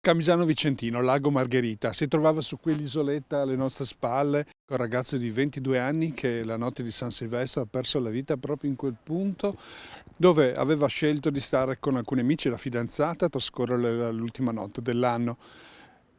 Camisano Vicentino, Lago Margherita, si trovava su quell'isoletta alle nostre spalle un ragazzo di 22 anni che la notte di San Silvestro ha perso la vita proprio in quel punto dove aveva scelto di stare con alcuni amici e la fidanzata a trascorrere l'ultima notte dell'anno.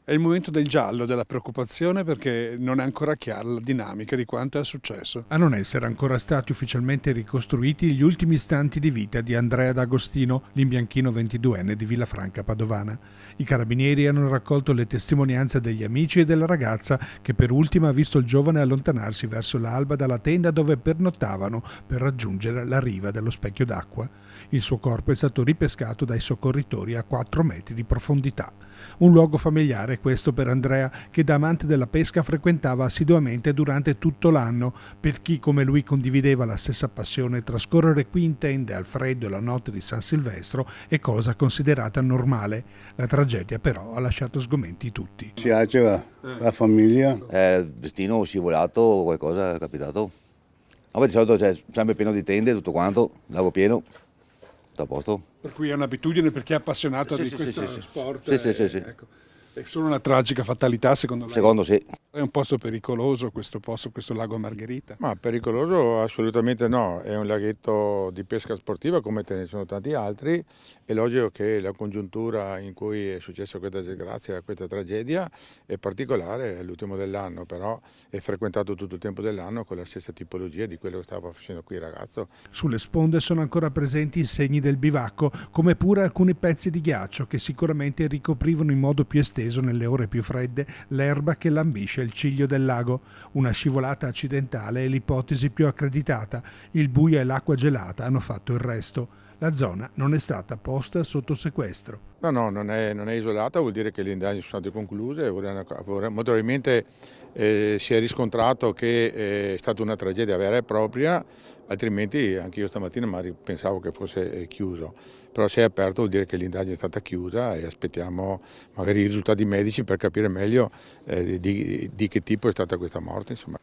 È il momento del giallo, della preoccupazione perché non è ancora chiara la dinamica di quanto è successo. A non essere ancora stati ufficialmente ricostruiti gli ultimi istanti di vita di Andrea D'Agostino, l'imbianchino 22enne di Villafranca Padovana. I carabinieri hanno raccolto le testimonianze degli amici e della ragazza che per ultima ha visto il giovane allontanarsi verso l'alba dalla tenda dove pernottavano per raggiungere la riva dello specchio d'acqua. Il suo corpo è stato ripescato dai soccorritori a 4 metri di profondità. Un luogo familiare questo per Andrea, che da amante della pesca frequentava assiduamente durante tutto l'anno. Per chi come lui condivideva la stessa passione, trascorrere qui in tende al freddo la notte di San Silvestro è cosa considerata normale. La tragedia però ha lasciato sgomenti tutti. Si piaceva la famiglia. Destino scivolato, qualcosa è capitato. Vabbè, di solito c'è sempre pieno di tende, tutto quanto, lago pieno, tutto a posto. Per cui è un'abitudine per chi è appassionato di questo sport. Sì. Ecco. È solo una tragica fatalità secondo lei? Secondo sì. È un posto pericoloso questo posto, questo lago Margherita? Ma pericoloso assolutamente no, è un laghetto di pesca sportiva come ce ne sono tanti altri. È logico che la congiuntura in cui è successa questa disgrazia, questa tragedia è particolare, è l'ultimo dell'anno, però è frequentato tutto il tempo dell'anno con la stessa tipologia di quello che stava facendo qui il ragazzo. Sulle sponde sono ancora presenti i segni del bivacco, come pure alcuni pezzi di ghiaccio che sicuramente ricoprivano in modo più esteso nelle ore più fredde l'erba che lambisce il ciglio del lago. Una scivolata accidentale è l'ipotesi più accreditata. Il buio e l'acqua gelata hanno fatto il resto. La zona non è stata posta sotto sequestro. No, non è isolata, vuol dire che le indagini sono state concluse. Probabilmente si è riscontrato che è stata una tragedia vera e propria, altrimenti anche io stamattina pensavo che fosse chiuso. Però se è aperto vuol dire che l'indagine è stata chiusa e aspettiamo magari i risultati medici per capire meglio di che tipo è stata questa morte, insomma.